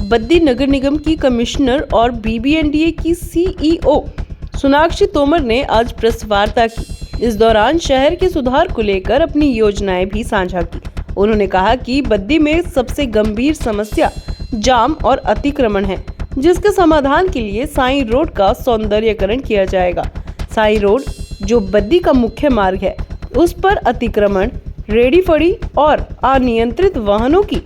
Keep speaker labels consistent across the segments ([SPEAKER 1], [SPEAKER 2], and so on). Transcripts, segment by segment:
[SPEAKER 1] बद्दी नगर निगम की कमिश्नर और BBNDA की CEO सोनाक्षी तोमर ने आज प्रेस वार्ता की। इस दौरान शहर के सुधार को लेकर अपनी योजनाएं भी साझा की। उन्होंने कहा कि बद्दी में सबसे गंभीर समस्या जाम और अतिक्रमण है, जिसके समाधान के लिए साई रोड का सौंदर्यीकरण किया जाएगा। साई रोड जो बद्दी का मुख्य मार्ग है, उस पर अतिक्रमण, रेडी फड़ी और अनियंत्रित वाहनों की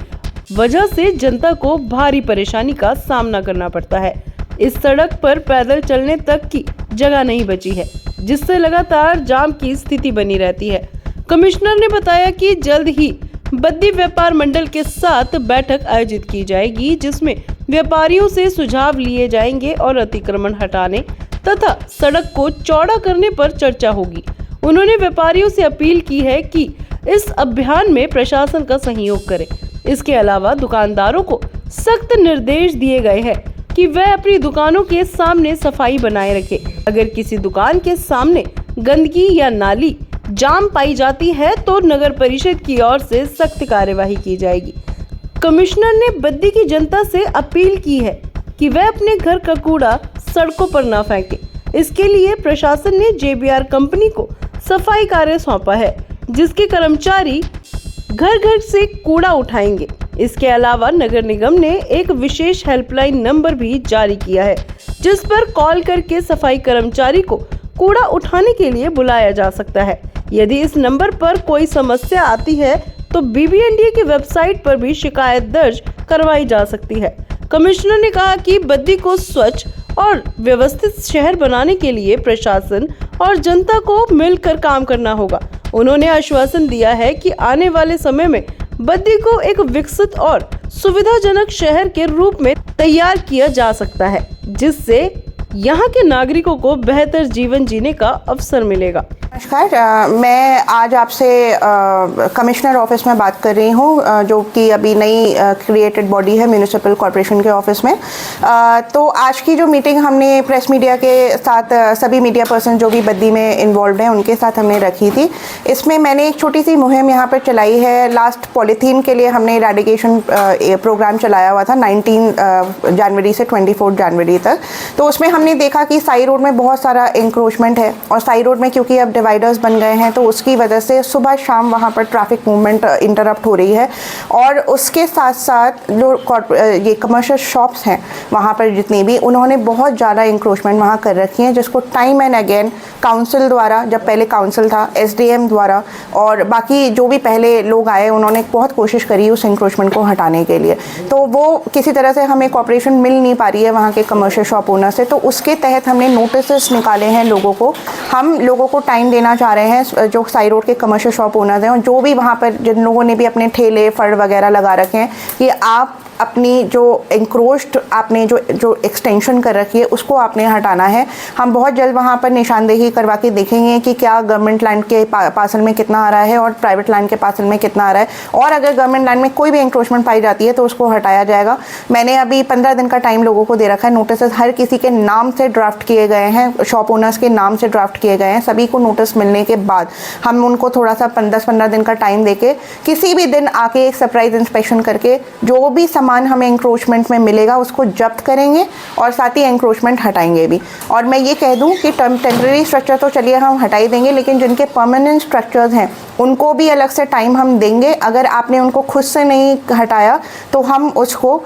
[SPEAKER 1] वजह से जनता को भारी परेशानी का सामना करना पड़ता है। इस सड़क पर पैदल चलने तक की जगह नहीं बची है, जिससे लगातार जाम की स्थिति बनी रहती है। कमिश्नर ने बताया कि जल्द ही बद्दी व्यापार मंडल के साथ बैठक आयोजित की जाएगी, जिसमें व्यापारियों से सुझाव लिए जाएंगे और अतिक्रमण हटाने तथा सड़क को चौड़ा करने पर चर्चा होगी। उन्होंने व्यापारियों से अपील की है कि इस अभियान में प्रशासन का सहयोग करें। इसके अलावा दुकानदारों को सख्त निर्देश दिए गए हैं कि वह अपनी दुकानों के सामने सफाई बनाए रखें। अगर किसी दुकान के सामने गंदगी या नाली जाम पाई जाती है तो नगर परिषद की ओर से सख्त कार्यवाही की जाएगी। कमिश्नर ने बद्दी की जनता से अपील की है कि वह अपने घर का कूड़ा सड़कों पर न फेंके। इसके लिए प्रशासन ने JBR कंपनी को सफाई कार्य सौंपा है, जिसके कर्मचारी घर घर से कूड़ा उठाएंगे। इसके अलावा नगर निगम ने एक विशेष हेल्पलाइन नंबर भी जारी किया है, जिस पर कॉल करके सफाई कर्मचारी को कूड़ा उठाने के लिए बुलाया जा सकता है। यदि इस नंबर पर कोई समस्या आती है तो BBNDA की वेबसाइट पर भी शिकायत दर्ज करवाई जा सकती है। कमिश्नर ने कहा कि बद्दी को स्वच्छ और व्यवस्थित शहर बनाने के लिए प्रशासन और जनता को मिलकर काम करना होगा। उन्होंने आश्वासन दिया है कि आने वाले समय में बद्दी को एक विकसित और सुविधाजनक शहर के रूप में तैयार किया जा सकता है, जिससे यहाँ के नागरिकों को बेहतर जीवन जीने का अवसर मिलेगा।
[SPEAKER 2] नमस्कार, मैं आज आपसे कमिश्नर ऑफिस में बात कर रही हूँ, जो कि अभी नई क्रिएटेड बॉडी है म्यूनिसिपल कॉर्पोरेशन के ऑफिस में। तो आज की जो मीटिंग हमने प्रेस मीडिया के साथ सभी मीडिया पर्सन जो भी बद्दी में इन्वॉल्व हैं उनके साथ हमने रखी थी। इसमें मैंने एक छोटी सी मुहिम यहाँ पर चलाई है। लास्ट पॉलीथीन के लिए हमने इरेडिकेशन प्रोग्राम चलाया हुआ था 19 जनवरी से 24 जनवरी तक। तो उसमें हमने देखा कि साई रोड में बहुत सारा इंक्रोचमेंट है और साई रोड में क्योंकि अब डिवाइडर्स बन गए हैं तो उसकी वजह से सुबह शाम वहाँ पर ट्रैफिक मूवमेंट इंटरप्ट हो रही है। और उसके साथ साथ जो ये कमर्शियल शॉप्स हैं वहाँ पर जितनी भी, उन्होंने बहुत ज़्यादा इंक्रोचमेंट वहाँ कर रखी है, जिसको टाइम एंड अगेन काउंसिल द्वारा, जब पहले काउंसिल था, SDM द्वारा और बाकी जो भी पहले लोग आए, उन्होंने बहुत कोशिश करी उस इंक्रोचमेंट को हटाने के लिए। तो वो किसी तरह से हमें कॉपरेशन मिल नहीं पा रही है वहाँ के कमर्शियल शॉप ओनर से। तो उसके तहत हमने नोटिस निकाले हैं लोगों को। हम लोगों को टाइम देना चाह रहे हैं, जो साई रोड के कमर्शियल शॉप ओनर्स हैं और जो भी वहाँ पर जिन लोगों ने भी अपने ठेले फड़ वगैरह लगा रखे हैं, कि आप अपनी जो इंक्रोच्ड आपने जो एक्सटेंशन कर रखी है उसको आपने हटाना है। हम बहुत जल्द वहाँ पर निशानदेही करवा के देखेंगे कि क्या गवर्नमेंट लैंड के पार्सल में कितना आ रहा है और प्राइवेट लैंड के पार्सल में कितना आ रहा है, और अगर गवर्नमेंट लैंड में कोई भी इंक्रोचमेंट पाई जाती है तो उसको हटाया जाएगा। मैंने अभी 15 दिन का टाइम लोगों को दे रखा है। नोटिस हर किसी के नाम से ड्राफ्ट किए गए हैं, शॉप ओनर्स के नाम से ड्राफ्ट किए गए हैं। सभी को नोटिस मिलने के बाद हम उनको थोड़ा सा 10-15 दिन का टाइम देके किसी भी दिन आके एक सरप्राइज इंस्पेक्शन करके जो भी सामान हमें इंक्रोचमेंट में मिलेगा उसको जब्त करेंगे और साथ ही इंक्रोचमेंट हटाएंगे भी। और मैं ये कह दूं कि टेम्परेरी स्ट्रक्चर तो चलिए हम हटा ही देंगे, लेकिन जिनके परमानेंट स्ट्रक्चर्स हैं उनको भी अलग से टाइम हम देंगे। अगर आपने उनको खुद से नहीं हटाया तो हम उसको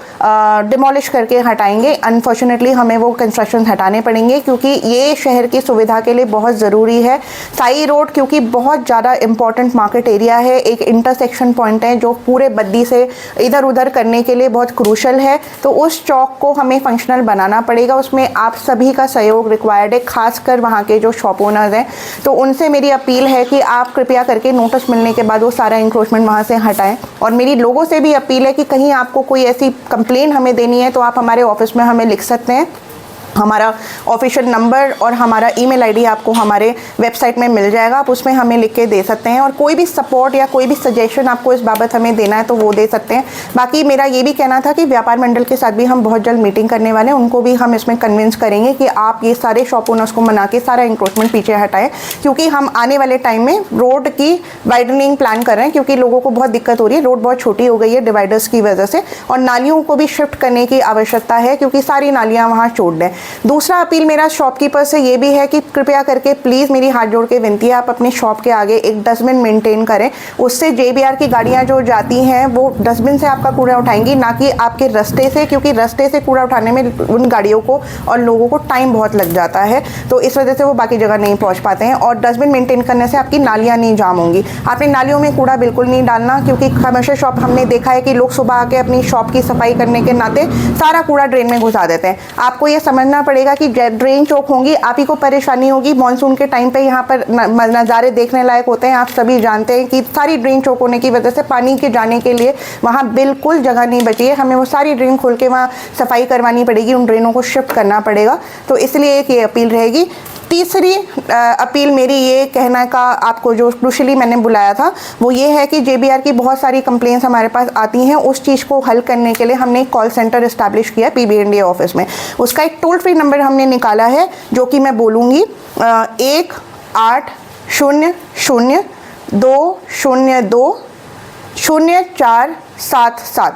[SPEAKER 2] डिमोलिश करके हटाएंगे। अनफॉर्चुनेटली हमें वो कंस्ट्रक्शन हटाने पड़ेंगे, क्योंकि ये शहर की सुविधा के लिए बहुत ज़रूरी है। साई रोड क्योंकि बहुत ज़्यादा इंपॉर्टेंट मार्केट एरिया है, एक इंटरसेक्शन पॉइंट है जो पूरे बद्दी से इधर उधर करने के लिए बहुत क्रूशल है। तो उस चौक को हमें फंक्शनल बनाना पड़ेगा। उसमें आप सभी का सहयोग रिक्वायर्ड है, खासकर वहाँ के जो शॉप ओनर्स हैं। तो उनसे मेरी अपील है कि आप कृपया करके नोटिस मिलने के बाद वो सारा इंक्रोचमेंट वहाँ से हटाएं। और मेरी लोगों से भी अपील है कि कहीं आपको कोई ऐसी कंप्लेन हमें देनी है तो आप हमारे ऑफिस में हमें लिख सकते हैं। हमारा ऑफिशियल नंबर और हमारा ईमेल आईडी आपको हमारे वेबसाइट में मिल जाएगा, आप उसमें हमें लिख के दे सकते हैं और कोई भी सपोर्ट या कोई भी सजेशन आपको इस बाबत हमें देना है तो वो दे सकते हैं। बाकी मेरा ये भी कहना था कि व्यापार मंडल के साथ भी हम बहुत जल्द मीटिंग करने वाले हैं, उनको भी हम इसमें कन्विंस करेंगे कि आप ये सारे शॉप ओनर्स को मना के सारा इंक्रोचमेंट पीछे हटाएं, क्योंकि हम आने वाले टाइम में रोड की वाइडनिंग प्लान कर रहे हैं, क्योंकि लोगों को बहुत दिक्कत हो रही है, रोड बहुत छोटी हो गई है डिवाइडर्स की वजह से, और नालियों को भी शिफ्ट करने की आवश्यकता है क्योंकि सारी नालियाँ वहाँ छोड़ दें। दूसरा अपील मेरा शॉपकीपर से ये भी है कि कृपया करके प्लीज़ मेरी हाथ जोड़ के विनती है, आप अपनी शॉप के आगे एक डस्टबिन मेंटेन करें, उससे JBR की गाड़ियां जो जाती हैं वो डस्टबिन से आपका कूड़ा उठाएंगी, ना कि आपके रास्ते से, क्योंकि रास्ते से कूड़ा उठाने में उन गाड़ियों को और लोगों को टाइम बहुत लग जाता है, तो इस वजह से वो बाकी जगह नहीं पहुँच पाते हैं। और डस्टबिन मेंटेन करने से आपकी नालियाँ नहीं जाम होंगी। आपने नालियों में कूड़ा बिल्कुल नहीं डालना, क्योंकि हमेशा शॉप हमने देखा है कि लोग सुबह आके अपनी शॉप की सफाई करने के नाते सारा कूड़ा ड्रेन में घुसा देते हैं। आपको ये समझना पड़ेगा कि ड्रेन चौक होंगी, आप ही को परेशानी होगी। मॉनसून के टाइम पे यहाँ पर नज़ारे देखने लायक होते हैं, आप सभी जानते हैं कि सारी ड्रेन चौक होने की वजह से पानी के जाने के लिए वहाँ बिल्कुल जगह नहीं बची है, हमें वो सारी ड्रेन खोल के वहाँ सफाई करवानी पड़ेगी, उन ड्रेनों को शिफ्ट करना पड़ेगा। तो इसलिए एक ये अपील रहेगी। तीसरी अपील मेरी ये कहना का आपको जो क्रूशली मैंने बुलाया था वो ये है कि JBR की बहुत सारी कंप्लेंट्स हमारे पास आती हैं, उस चीज़ को हल करने के लिए हमने एक कॉल सेंटर इस्टेब्लिश किया है PBNDA ऑफिस में। उसका एक टोल फ्री नंबर हमने निकाला है जो कि मैं बोलूँगी 1800-202-0477।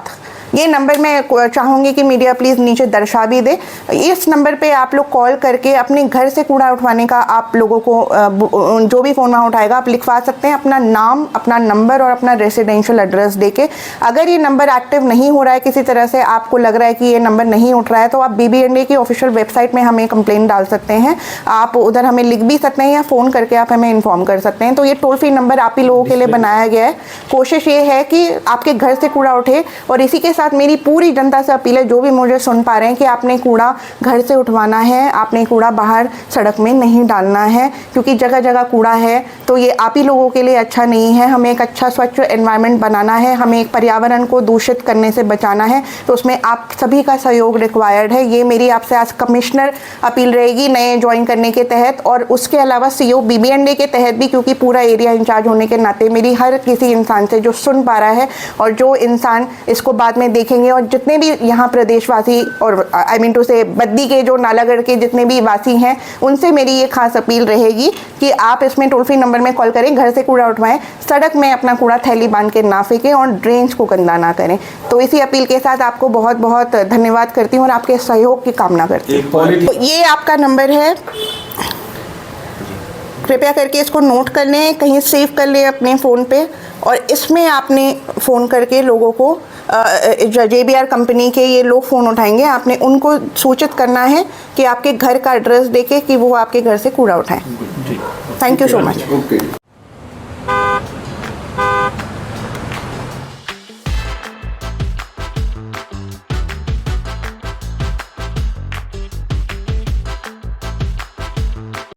[SPEAKER 2] ये नंबर मैं चाहूँगी कि मीडिया प्लीज़ नीचे दर्शा भी दे। इस नंबर पे आप लोग कॉल करके अपने घर से कूड़ा उठवाने का आप लोगों को जो भी फ़ोन वहाँ उठाएगा आप लिखवा सकते हैं, अपना नाम, अपना नंबर और अपना रेसिडेंशियल एड्रेस देके। अगर ये नंबर एक्टिव नहीं हो रहा है, किसी तरह से आपको लग रहा है कि ये नंबर नहीं उठ रहा है, तो आप BBNDA की ऑफिशियल वेबसाइट में हमें कंप्लेंट डाल सकते हैं, आप उधर हमें लिख भी सकते हैं या फ़ोन करके आप हमें इन्फॉर्म कर सकते हैं। तो ये टोल फ्री नंबर आप ही लोगों के लिए बनाया गया है। कोशिश ये है कि आपके घर से कूड़ा उठे, और इसी के साथ मेरी पूरी जनता से अपील है, जो भी मुझे सुन पा रहे हैं, कि आपने कूड़ा घर से उठवाना है, आपने कूड़ा बाहर सड़क में नहीं डालना है, क्योंकि जगह जगह कूड़ा है तो ये आप ही लोगों के लिए अच्छा नहीं है। हमें एक अच्छा स्वच्छ एनवायरनमेंट बनाना है, हमें एक पर्यावरण को दूषित करने से बचाना है, तो उसमें आप सभी का सहयोग रिक्वायर्ड है। ये मेरी आपसे आज कमिश्नर अपील रहेगी नए ज्वाइन करने के तहत, और उसके अलावा CO BBNDA के तहत भी, क्योंकि पूरा एरिया इंचार्ज होने के नाते मेरी हर किसी इंसान से जो सुन पा रहा है और जो इंसान इसको बाद में देखेंगे, और जितने भी यहाँ प्रदेशवासी और आई मीन टू से बद्दी के जो नालागढ़ के जितने भी वासी हैं, उनसे मेरी ये खास अपील रहेगी कि आप इसमें टोल फ्री नंबर में कॉल करें, घर से कूड़ा उठवाएं, सड़क में अपना कूड़ा थैली बांध के ना फेंकें और ड्रेन्स को गंदा ना करें। तो इसी अपील के साथ आपको बहुत बहुत धन्यवाद करती हूँ और आपके सहयोग की कामना करती हूँ। तो ये आपका नंबर है, कृपया करके इसको नोट कर लें, कहीं सेव कर लें अपने फ़ोन पे, और इसमें आपने फ़ोन करके लोगों को JBR कंपनी के ये लोग फ़ोन उठाएंगे, आपने उनको सूचित करना है कि आपके घर का एड्रेस देके कि वो आपके घर से कूड़ा उठाएं। Thank you so much.